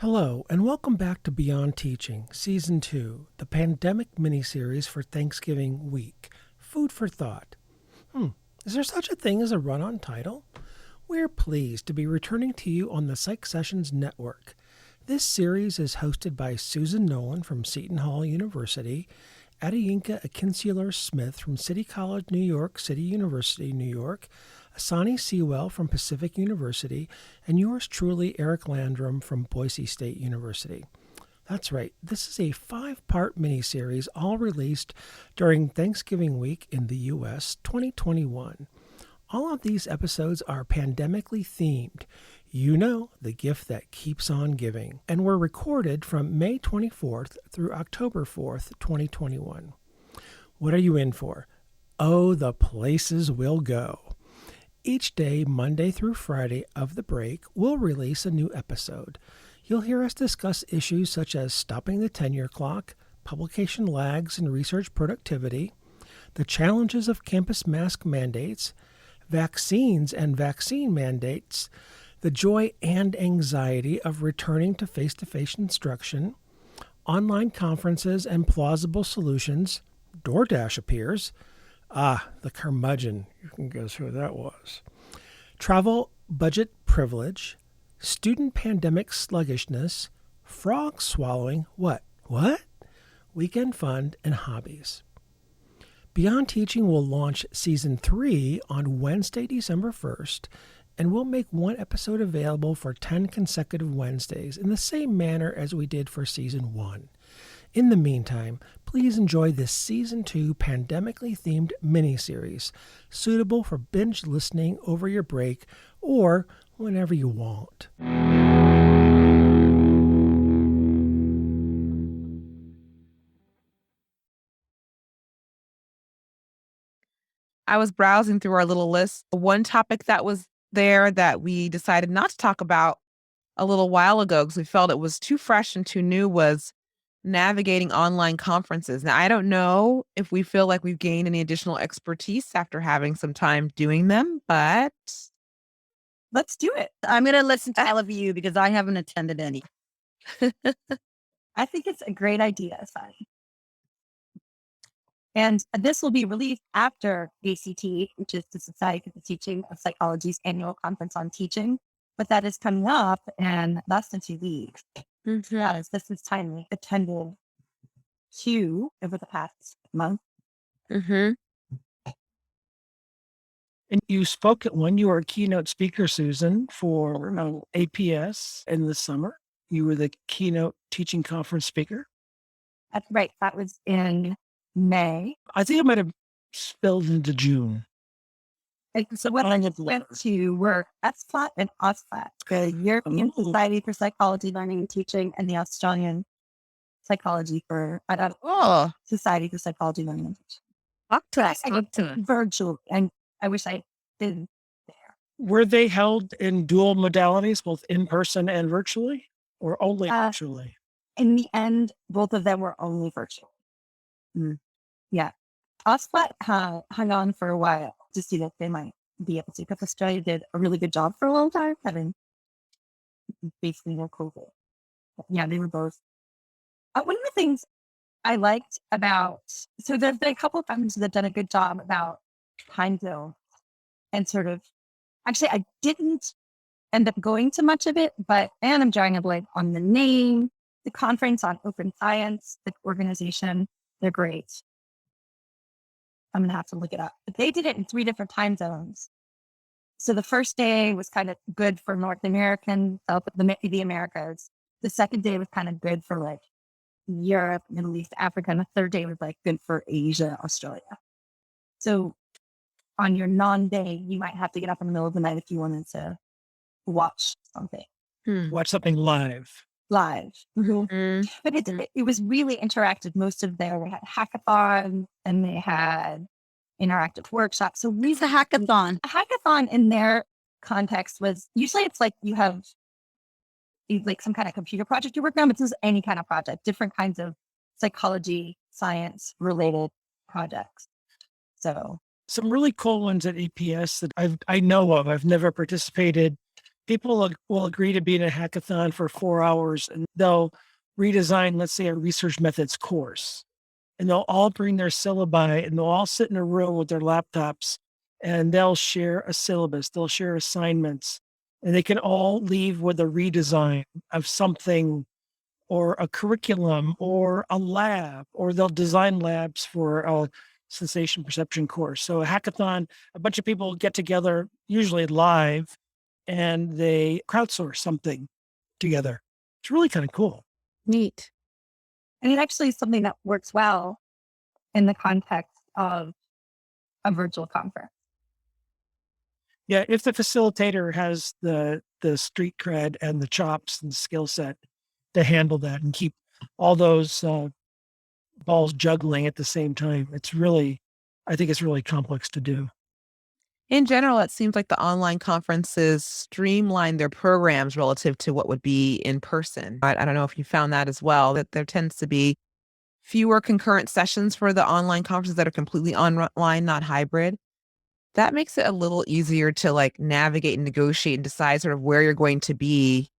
Hello, and welcome back to Beyond Teaching, Season 2, the pandemic miniseries for Thanksgiving week. Food for thought. Is there such a thing as a run-on title? We're pleased to be returning to you on the Psych Sessions Network. This series is hosted by Susan Nolan from Seton Hall University, Adiyinka Akinseler-Smith from City College, New York, City University, New York, Asani Sewell from Pacific University, and yours truly, Eric Landrum from Boise State University. That's right, this is a 5-part miniseries all released during Thanksgiving week in the U.S. 2021. All of these episodes are pandemically themed. You know, the gift that keeps on giving, and were recorded from May 24th through October 4th, 2021. What are you in for? Oh, the places we'll go. Each day, Monday through Friday of the break, we'll release a new episode. You'll hear us discuss issues such as stopping the tenure clock, publication lags and research productivity, the challenges of campus mask mandates, vaccines and vaccine mandates, the joy and anxiety of returning to face-to-face instruction, online conferences and plausible solutions, DoorDash appears, the curmudgeon. You can guess who that was. Travel budget privilege, student pandemic sluggishness, frog swallowing, what? Weekend fun and hobbies. Beyond Teaching will launch Season 3 on Wednesday, December 1st, and we'll make one episode available for 10 consecutive Wednesdays in the same manner as we did for Season 1. In the meantime, please enjoy this Season 2 pandemically themed miniseries, suitable for binge listening over your break or whenever you want. I was browsing through our little list. One topic that was there that we decided not to talk about a little while ago because we felt it was too fresh and too new was navigating online conferences. Now, I don't know if we feel like we've gained any additional expertise after having some time doing them, but let's do it. I'm going to listen to all of you because I haven't attended any. I think it's a great idea, Asani. And this will be released after ACT, which is the Society for the Teaching of Psychology's annual conference on teaching. But that is coming up in less than 2 weeks. Yes, this is timely. Attended 2 over the past month. And you spoke at one. You were a keynote speaker, Susan, for APS in the summer. You were the keynote teaching conference speaker. That's right. That was in May. I think it might have spilled into June. And so when I went to work at SFLAT and OSFLAT, the European Society for Psychology, Learning and Teaching, and the Australian Society for Psychology, Learning and Teaching. Virtual, and I wish I did there. Were they held in dual modalities, both in person and virtually, or only virtually? In the end, both of them were only virtual. Yeah. OSFLAT hung on for a while to see that they might be able to, because Australia did a really good job for a long time, having basically no COVID. But yeah, they were both. One of the things I liked about, so there's been a couple of times that have done a good job about time zone and sort of, actually, I didn't end up going to much of it, and I'm drawing a blank on the name, the conference on open science, the organization, they're great. I'm going to have to look it up. But they did it in 3 different time zones. So the first day was kind of good for North American, the Americas. The second day was kind of good for like Europe, Middle East, Africa. And the third day was like good for Asia, Australia. So on your non-day, you might have to get up in the middle of the night if you wanted to watch something. Watch something live. But it was really interactive. Most of them had hackathon and they had interactive workshops. So It's a hackathon. A hackathon in their context was usually it's like you have like some kind of computer project you're working on, but this is any kind of project, different kinds of psychology, science related projects. So some really cool ones at APS that I know of. I've never participated People will agree to be in a hackathon for 4 hours and they'll redesign, let's say, a research methods course. And they'll all bring their syllabi and they'll all sit in a room with their laptops and they'll share a syllabus, they'll share assignments, and they can all leave with a redesign of something or a curriculum or a lab, or they'll design labs for a sensation perception course. So a hackathon, a bunch of people get together, usually live, and they crowdsource something together. It's really kind of cool. Neat. And it actually is something that works well in the context of a virtual conference. Yeah, if the facilitator has the street cred and the chops and skill set to handle that and keep all those balls juggling at the same time, I think it's really complex to do. In general, it seems like the online conferences streamline their programs relative to what would be in person. I don't know if you found that as well, that there tends to be fewer concurrent sessions for the online conferences that are completely online, not hybrid. That makes it a little easier to like navigate and negotiate and decide sort of where you're going to be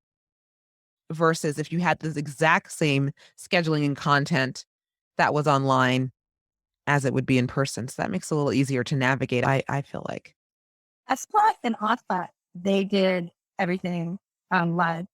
versus if you had this exact same scheduling and content that was online as it would be in person. So that makes it a little easier to navigate, I feel like. SPLOT and OSPLOT, they did everything live.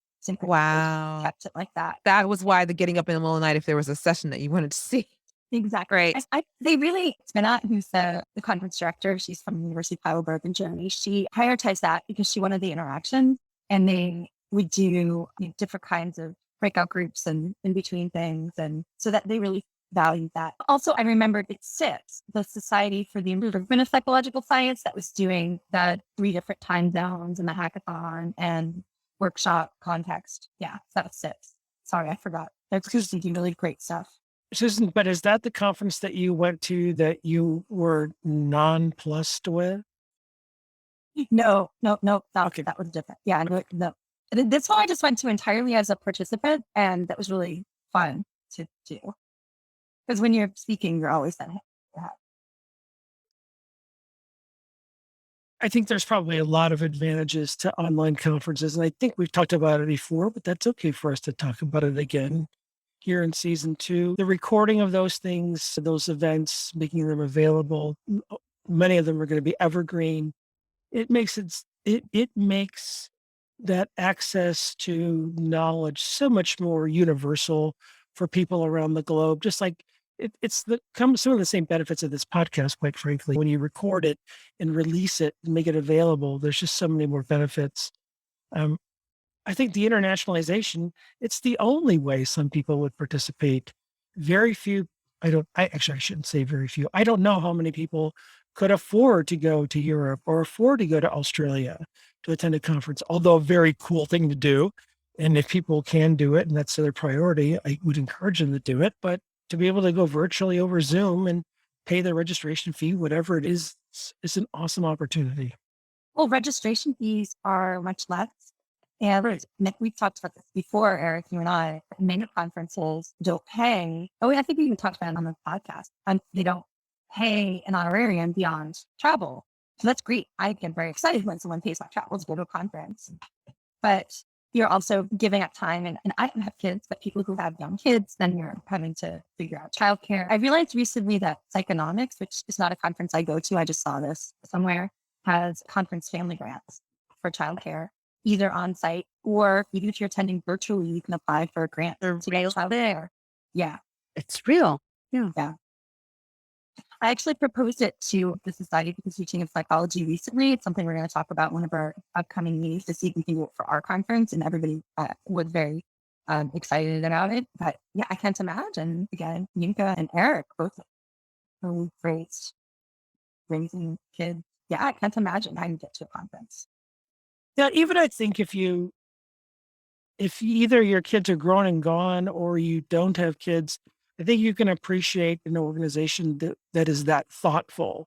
Wow. Kept it like that. That was why the getting up in the middle of the night if there was a session that you wanted to see. Exactly. Right. They really, Spinat, who's the conference director, she's from the University of Heidelberg in Germany. She prioritized that because she wanted the interaction, and they would do different kinds of breakout groups and in between things. And so that they really valued that. Also, I remembered it's SIPS, the Society for the Improvement of Psychological Science, that was doing the 3 different time zones and the hackathon and workshop context. Yeah, that was SIPS. Sorry, I forgot. They're doing really great stuff. Susan, but is that the conference that you went to that you were nonplussed with? No. Okay. That was different. Yeah, no. This one I just went to entirely as a participant, and that was really fun to do. Because when you're speaking, you're always that. I think there's probably a lot of advantages to online conferences, and I think we've talked about it before, but that's okay for us to talk about it again here in season 2. The recording of those things, those events, making them available, many of them are going to be evergreen. It makes that access to knowledge so much more universal for people around the globe. Just like it's some of the same benefits of this podcast, quite frankly. When you record it and release it and make it available, there's just so many more benefits. I think the internationalization, it's the only way some people would participate. Very few, I shouldn't say very few. I don't know how many people could afford to go to Europe or afford to go to Australia to attend a conference, although a very cool thing to do. And if people can do it and that's their priority, I would encourage them to do it. But to be able to go virtually over Zoom and pay the registration fee, whatever it is an awesome opportunity. Well, registration fees are much less. And Right. we've talked about this before, Eric, you and I. Many conferences don't pay. Oh, I think we even talked about it on the podcast. And they don't pay an honorarium beyond travel. So that's great. I get very excited when someone pays my travel to go to a conference. But you're also giving up time. And I don't have kids, but people who have young kids, then you're having to figure out childcare. I realized recently that Psychonomics, which is not a conference I go to, I just saw this somewhere, has conference family grants for childcare, either on site or even if you're attending virtually, you can apply for a grant to get a child there. Yeah. It's real. Yeah. I actually proposed it to the Society for the Teaching of Psychology recently. It's something we're going to talk about one of our upcoming meetings to see if we can do it for our conference. And everybody was very excited about it. But yeah, I can't imagine, again, Yinka and Eric both raising kids. Yeah, I can't imagine how you get to a conference. Yeah, even I think if either your kids are grown and gone or you don't have kids, I think you can appreciate an organization that is that thoughtful,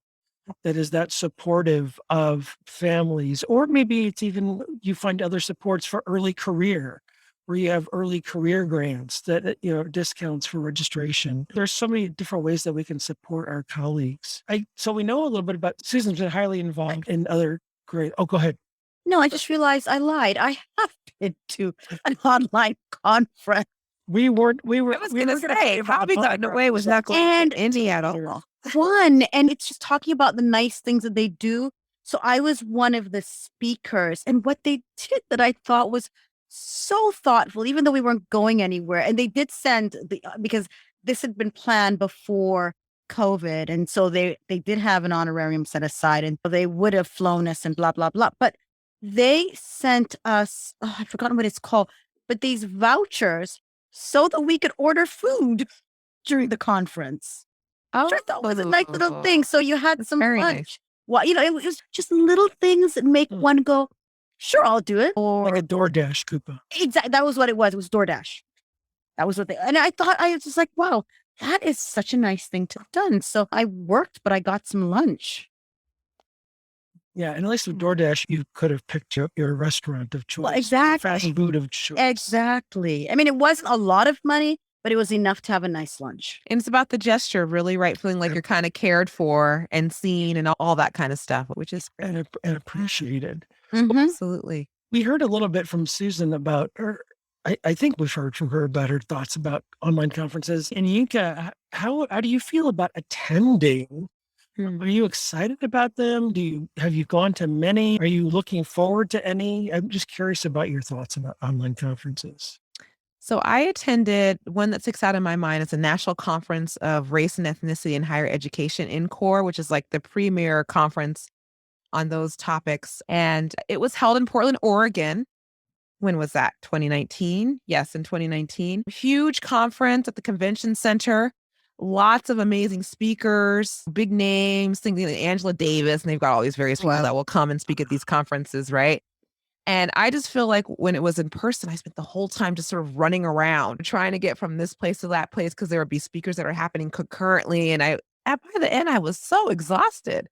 that is that supportive of families, or maybe it's even you find other supports for early career, where you have early career grants that discounts for registration. There's so many different ways that we can support our colleagues. So we know a little bit about Susan's been highly involved in other great. Oh, go ahead. No, I just realized I lied. I have been to an online conference. We were I was going to say, probably thought no way was not going And to Indy at all. one, and it's just talking about the nice things that they do. So I was one of the speakers, and what they did that I thought was so thoughtful, even though we weren't going anywhere. And they did send because this had been planned before COVID, and so they did have an honorarium set aside, and so they would have flown us and blah blah blah. But they sent us, I've forgotten what it's called, but these vouchers so that we could order food during the conference. Oh, Which I thought was a nice little thing. So you had That's some very lunch. nice. Well, it was just little things that make one go, sure, I'll do it. like a DoorDash coupon. Exactly. That was what it was. It was DoorDash. That was what they, and I thought, I was just like, wow, that is such a nice thing to have done. So I worked, but I got some lunch. Yeah, and at least with DoorDash, you could have picked your restaurant of choice. Well, exactly. Fast food of choice. Exactly. I mean, it wasn't a lot of money, but it was enough to have a nice lunch. And it's about the gesture, really, right? Feeling like you're kind of cared for and seen and all that kind of stuff, which is And appreciated. absolutely. We heard a little bit from Susan about her. I think we've heard from her about her thoughts about online conferences. And Yinka, how do you feel about attending? Are you excited about them? Have you gone to many? Are you looking forward to any? I'm just curious about your thoughts about online conferences. So I attended one that sticks out in my mind. It's a national conference of race and ethnicity in higher education in core, which is like the premier conference on those topics. And it was held in Portland, Oregon. When was that? 2019? Yes, in 2019. Huge conference at the convention center. Lots of amazing speakers, big names, things like Angela Davis, and they've got all these various people that will come and speak at these conferences, right? And I just feel like when it was in person, I spent the whole time just sort of running around, trying to get from this place to that place because there would be speakers that are happening concurrently. And by the end, I was so exhausted.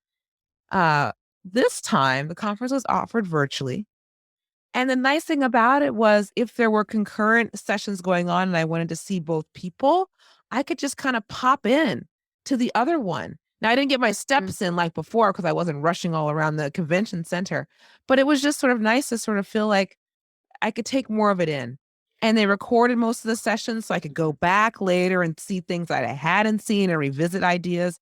This time, the conference was offered virtually. And the nice thing about it was if there were concurrent sessions going on and I wanted to see both people, I could just kind of pop in to the other one. Now, I didn't get my steps in like before because I wasn't rushing all around the convention center, but it was just sort of nice to sort of feel like I could take more of it in. And they recorded most of the sessions so I could go back later and see things that I hadn't seen and revisit ideas.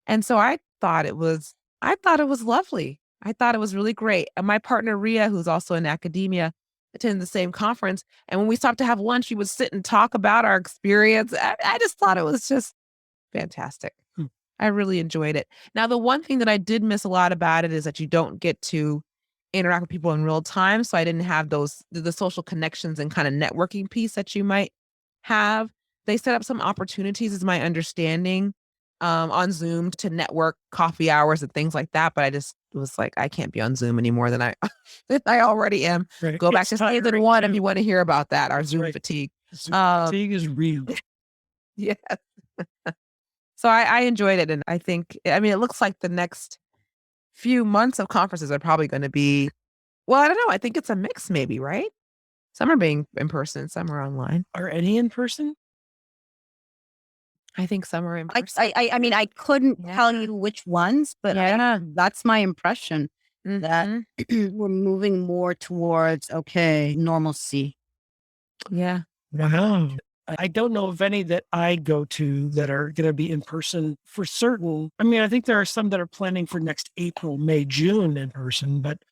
And so I thought it was lovely. I thought it was really great. And my partner, Ria, who's also in academia, attended the same conference. And when we stopped to have lunch, we would sit and talk about our experience. I just thought it was just fantastic. I really enjoyed it. Now, the one thing that I did miss a lot about it is that you don't get to interact with people in real time. So I didn't have the social connections and kind of networking piece that you might have. They set up some opportunities, is my understanding, on Zoom to network coffee hours and things like that. But I just was like, I can't be on Zoom any more than I already am. Right. Go back to season one if you want to hear about that, our Zoom fatigue. Zoom fatigue is real. Yes. So I enjoyed it. And I think, I mean, it looks like the next few months of conferences are probably going to be, well, I don't know. I think it's a mix maybe, right? Some are being in person, some are online. Are any in person? I think some are in person. I mean, I couldn't tell you which ones, but that's my impression that we're moving more towards, normalcy. Yeah. Wow. I don't know of any that I go to that are going to be in person for certain. I mean, I think there are some that are planning for next April, May, June in person, but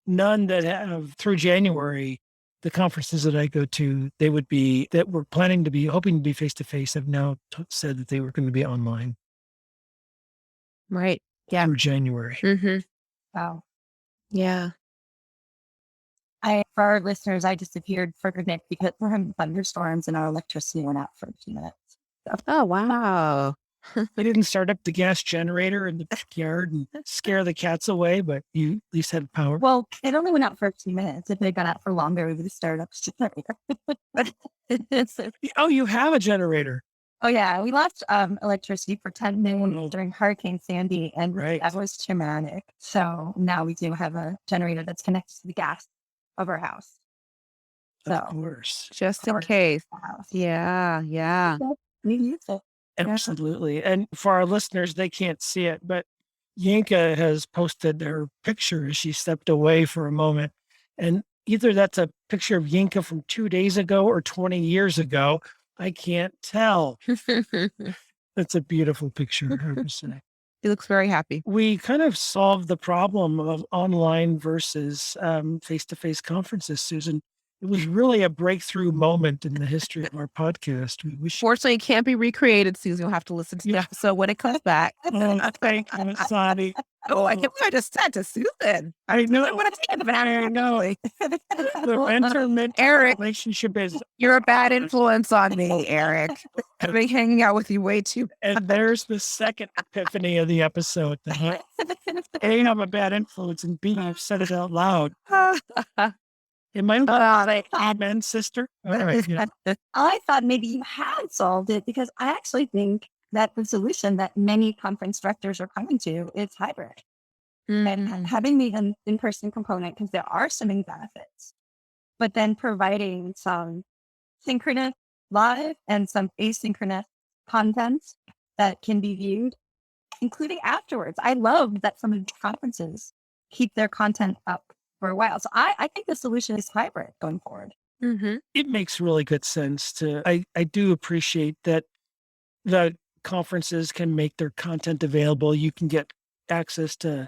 none that have through January. The conferences that I go to, that were planning to be, hoping to be face-to-face, have now said that they were going to be online. Right. Yeah. Through January. Wow. Yeah. For our listeners, I disappeared for a minute because we're having thunderstorms and our electricity went out for a few minutes. So. Oh, wow. They didn't start up the gas generator in the backyard and scare the cats away, but you at least had power. Well, it only went out for a few minutes. If it got out for longer, we would have started up the generator. Oh, you have a generator. Oh, yeah. We lost electricity for 10 minutes during Hurricane Sandy, and that was traumatic. So now we do have a generator that's connected to the gas of our house. So, of course. Just in case. Yeah. Yeah. We use it. Absolutely. And for our listeners, they can't see it, but Yinka has posted her picture as she stepped away for a moment. And either that's a picture of Yinka from 2 days ago or 20 years ago. I can't tell. That's a beautiful picture, I have to say. He looks very happy. We kind of solved the problem of online versus face-to-face conferences, Susan. It was really a breakthrough moment in the history of our podcast. Fortunately, it can't be recreated, Susan. You'll have to listen to the episode when it comes back. Thank you, Sonny. Oh, I can't believe I just said to Susan. I know. I want to take it back. I know. The intermittent Eric, relationship is. you're a bad influence on me, Eric. I've been hanging out with you way too. And there's the second epiphany of the episode. A, I'm a bad influence, and B, I've said it out loud. Am I amen, sister? Anyway, I thought maybe you had solved it because I actually think that the solution that many conference directors are coming to is hybrid. And having the in-person component, because there are so many benefits, but then providing some synchronous live and some asynchronous content that can be viewed, including afterwards. I love that some of the conferences keep their content up for a while. So I think the solution is hybrid going forward. It makes really good sense I do appreciate that the conferences can make their content available. You can get access to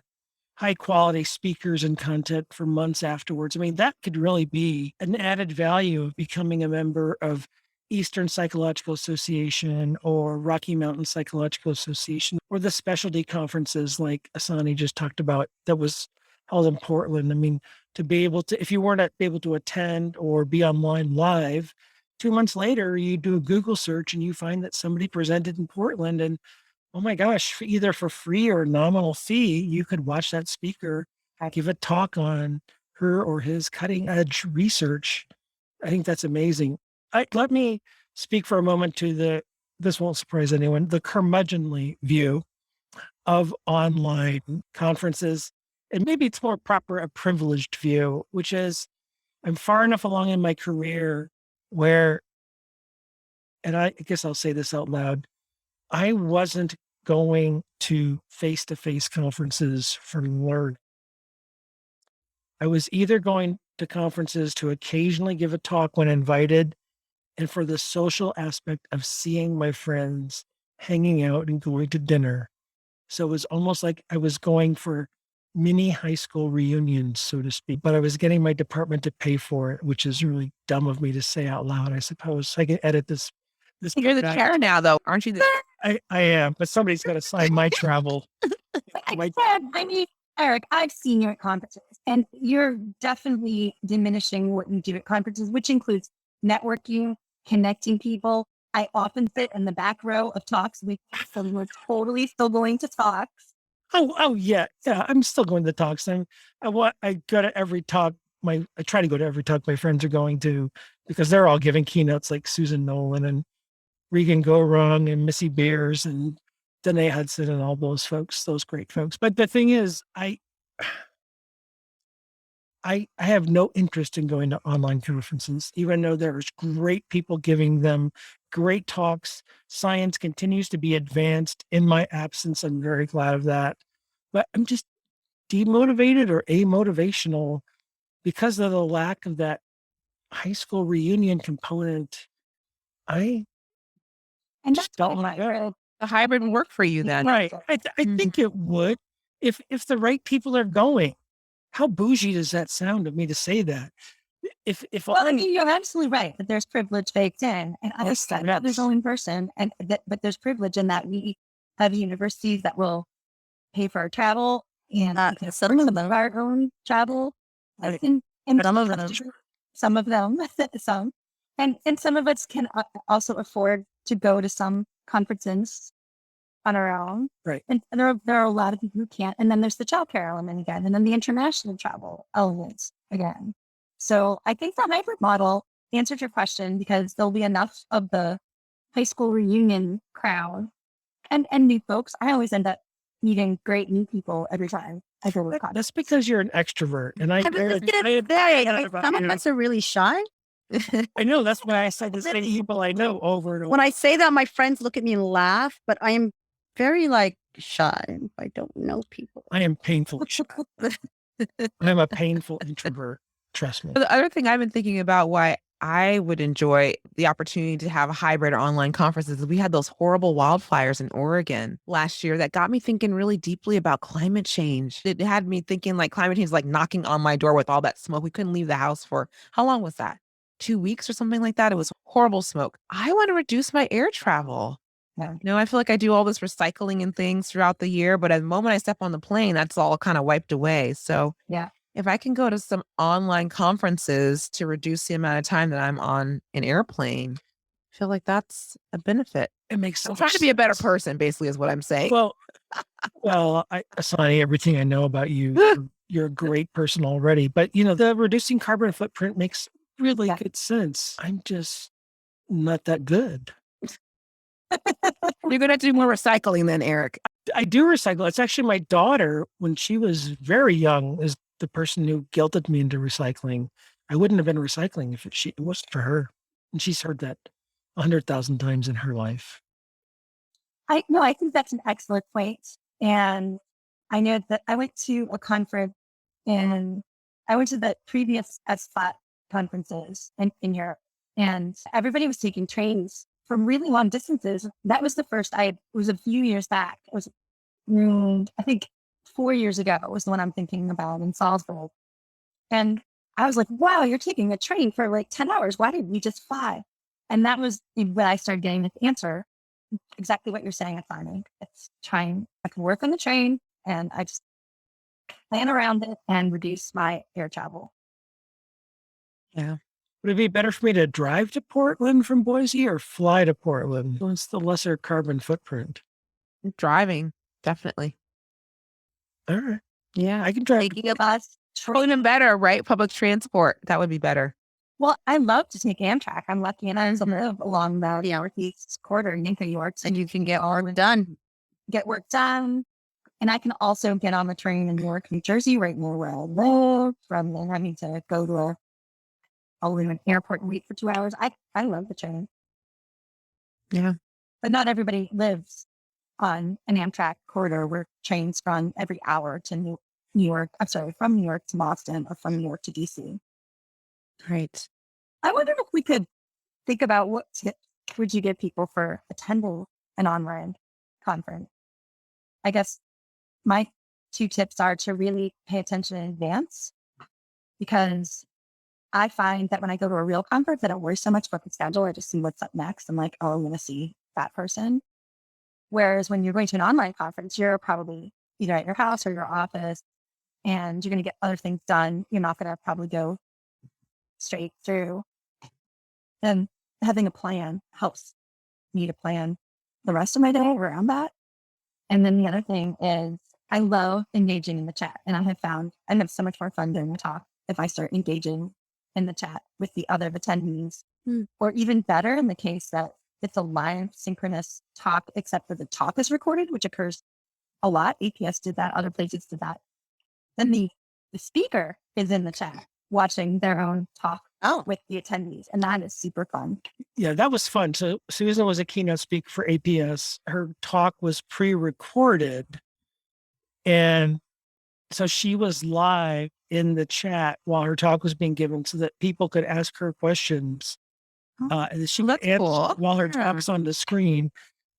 high quality speakers and content for months afterwards. I mean, that could really be an added value of becoming a member of Eastern Psychological Association or Rocky Mountain Psychological Association or the specialty conferences like Asani just talked about that was held in Portland. I mean, to be able to, if you weren't able to attend or be online live, 2 months later, you do a Google search and you find that somebody presented in Portland and oh my gosh, either for free or nominal fee, you could watch that speaker give a talk on her or his cutting edge research. I think that's amazing. Let me speak for a moment to this won't surprise anyone, the curmudgeonly view of online conferences. And maybe it's more proper a privileged view, which is I'm far enough along in my career where, and I guess I'll say this out loud, I wasn't going to face-to-face conferences for learning. I was either going to conferences to occasionally give a talk when invited and for the social aspect of seeing my friends, hanging out and going to dinner. So it was almost like I was going for mini high school reunions, so to speak, but I was getting my department to pay for it, which is really dumb of me to say out loud, I suppose. I can edit this. You're the chair now, though, aren't you? I am, but somebody's got to sign my travel. I mean, Eric, I've seen you at conferences, and you're definitely diminishing what you do at conferences, which includes networking, connecting people. I often sit in the back row of talks with people who are totally still going to talks. Oh yeah. I'm still going to talks. I go to every talk. I try to go to every talk my friends are going to because they're all giving keynotes like Susan Nolan and Regan Gorung and Missy Beers and Danae Hudson and all those folks, those great folks. But the thing is, I have no interest in going to online conferences, even though there's great people giving them great talks. Science continues to be advanced in my absence. I'm very glad of that. But I'm just demotivated or amotivational because of the lack of that high school reunion component. And that's don't what like the hybrid would work for you then. Right. I think it would if the right people are going. How bougie does that sound of me to say that? I mean, you're absolutely right that there's privilege baked in, and I understand that there's no in person, but there's privilege in that we have universities that will pay for our travel and some of our own travel, and some of them, and some of us can also afford to go to some conferences on our own. Right. And there are a lot of people who can't. And then there's the childcare element again, and then the international travel elements again. So I think the hybrid model answered your question because there'll be enough of the high school reunion crowd and new folks. I always end up meeting great new people every time I go to a conference. That's because you're an extrovert. And Some of us are really shy. I know. That's why I say the same people I know over and over. When I say that, my friends look at me and laugh, but I am very like shy. I don't know people. I am painfully shy. I am a painful introvert. Trust me. The other thing I've been thinking about why I would enjoy the opportunity to have a hybrid or online conferences is we had those horrible wildfires in Oregon last year that got me thinking really deeply about climate change. It had me thinking like climate change is like knocking on my door with all that smoke. We couldn't leave the house for how long was that? 2 weeks or something like that. It was horrible smoke. I want to reduce my air travel. Yeah. You know, I feel like I do all this recycling and things throughout the year, but at the moment I step on the plane, that's all kind of wiped away. So Yeah. if I can go to some online conferences to reduce the amount of time that I'm on an airplane, I feel like that's a benefit. It makes so I'm trying much to be a better sense. person, basically, is what I'm saying. Well, Asani, everything I know about you, you're a great person already. But the reducing carbon footprint makes really Yeah. good sense. I'm just not that good. You're going to do more recycling then, Eric. I do recycle. It's actually my daughter, when she was very young, is the person who guilted me into recycling. I wouldn't have been recycling if it wasn't for her. And she's heard that 100,000 times in her life. I think that's an excellent point. And I know that I went to a conference and I went to the previous SFAT conferences in Europe, and everybody was taking trains from really long distances. That was the first it was a few years back. It was, I think 4 years ago was the one I'm thinking about in Salzburg. And I was like, wow, you're taking a train for like 10 hours. Why didn't you just fly? And that was when I started getting this answer. Exactly what you're saying, Asani. It's I can work on the train and I just plan around it and reduce my air travel. Yeah. Would it be better for me to drive to Portland from Boise or fly to Portland? What's the lesser carbon footprint? Driving, definitely. All right. Yeah. I can drive. Taking a bus. Oh, even better, right? Public transport. That would be better. Well, I love to take Amtrak. I'm lucky and I live along the northeast quarter in New York. And you can get work done. Get work done. And I can also get on the train in Newark, New Jersey, right near where I live, rather than having to go to an airport and wait for 2 hours. I love the train. Yeah. But not everybody lives on an Amtrak corridor where trains run every hour to New York. I'm sorry, from New York to Boston or from New York to DC. Right. I wonder if we could think about what tips would you give people for attending an online conference. I guess my 2 tips are to really pay attention in advance, because I find that when I go to a real conference, I don't worry so much about the schedule. I just see what's up next. I'm like, oh, I'm going to see that person. Whereas when you're going to an online conference, you're probably either at your house or your office and you're going to get other things done. You're not going to probably go straight through. And having a plan helps me to plan the rest of my day around that. And then the other thing is I love engaging in the chat. And I have so much more fun during the talk if I start engaging in the chat with the other attendees, or even better in the case that it's a live synchronous talk, except for the talk is recorded, which occurs a lot. APS did that. Other places did that. Then the speaker is in the chat watching their own talk with the attendees. And that is super fun. Yeah, that was fun. So Susan was a keynote speaker for APS. Her talk was pre-recorded. And so she was live in the chat while her talk was being given so that people could ask her questions. And she would answer cool. while her talk's on the screen.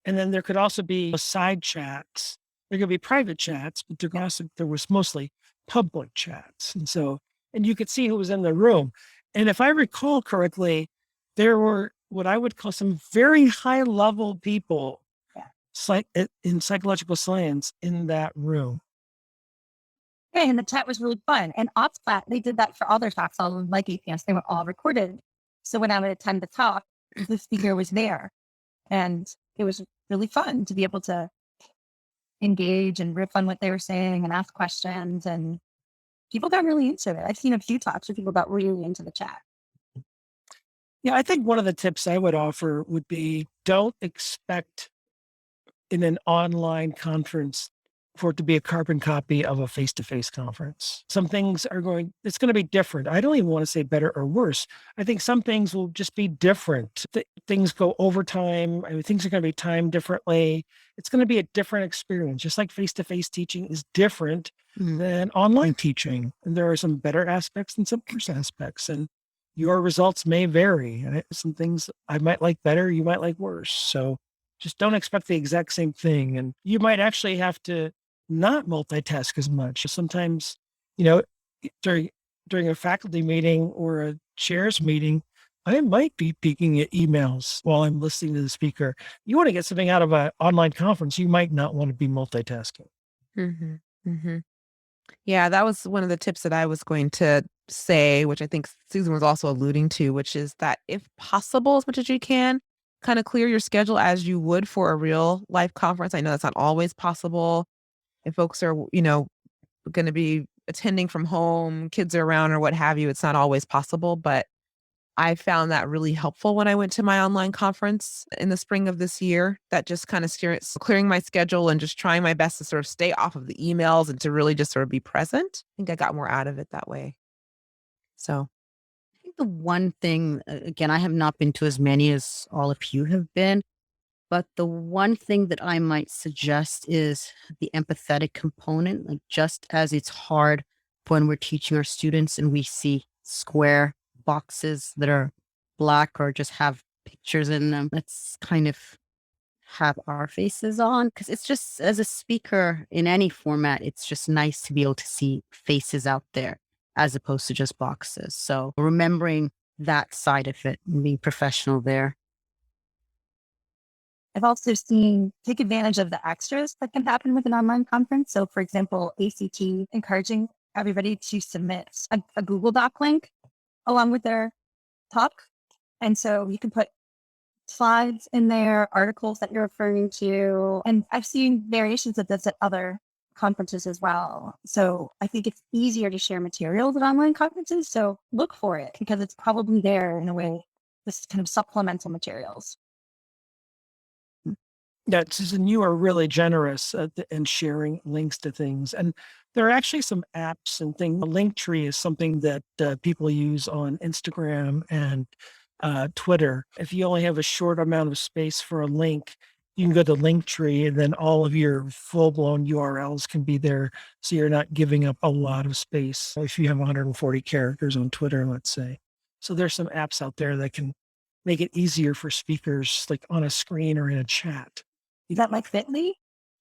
And then there could also be side chats. There could be private chats, but there was mostly public chats. And you could see who was in the room. And if I recall correctly, there were what I would call some very high level people in psychological science in that room. Yeah, and the chat was really fun. And OpsPlat, they did that for all their talks, all like APS, they were all recorded. So when I would attend the talk, the speaker was there. And it was really fun to be able to engage and riff on what they were saying and ask questions. And people got really into it. I've seen a few talks where people got really into the chat. Yeah, I think one of the tips I would offer would be don't expect in an online conference for it to be a carbon copy of a face-to-face conference. Some things it's going to be different. I don't even want to say better or worse. I think some things will just be different. Things go over time. I mean, things are going to be timed differently. It's going to be a different experience, just like face-to-face teaching is different than online teaching. And there are some better aspects and some worse aspects. And your results may vary. And some things I might like better, you might like worse. So just don't expect the exact same thing. And you might actually have to not multitask as much. Sometimes, during a faculty meeting or a chairs meeting, I might be peeking at emails while I'm listening to the speaker. You want to get something out of an online conference, you might not want to be multitasking. Mm-hmm. Mm-hmm. Yeah, that was one of the tips that I was going to say, which I think Susan was also alluding to, which is that if possible, as much as you can, kind of clear your schedule as you would for a real life conference. I know that's not always possible. If folks are, going to be attending from home, kids are around or what have you, it's not always possible. But I found that really helpful when I went to my online conference in the spring of this year, that just kind of clearing my schedule and just trying my best to sort of stay off of the emails and to really just sort of be present. I think I got more out of it that way. So I think the one thing, again, I have not been to as many as all of you have been, but the one thing that I might suggest is the empathetic component. Like, just as it's hard when we're teaching our students and we see square boxes that are black or just have pictures in them, let's kind of have our faces on, because it's just, as a speaker in any format, it's just nice to be able to see faces out there as opposed to just boxes. So remembering that side of it and being professional there. I've also seen take advantage of the extras that can happen with an online conference. So, for example, ACT encouraging everybody to submit a Google Doc link along with their talk. And so you can put slides in there, articles that you're referring to. And I've seen variations of this at other conferences as well. So I think it's easier to share materials at online conferences. So look for it because it's probably there in a way, this kind of supplemental materials. Yeah, Susan, you are really generous in sharing links to things. And there are actually some apps and things. Linktree is something that people use on Instagram and Twitter. If you only have a short amount of space for a link, you can go to Linktree and then all of your full-blown URLs can be there. So you're not giving up a lot of space if you have 140 characters on Twitter, let's say. So there's some apps out there that can make it easier for speakers, like on a screen or in a chat. Is that like Bitly?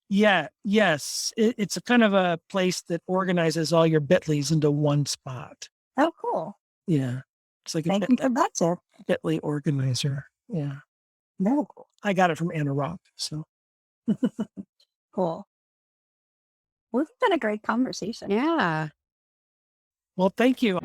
Yeah, yes. It's a kind of a place that organizes all your Bitlys into one spot. Oh, cool. Yeah. It's like Thank you for that tip. Bitly organizer. Yeah. No, cool. I got it from Anna Rock. So Cool. Well, it's been a great conversation. Yeah. well, thank you.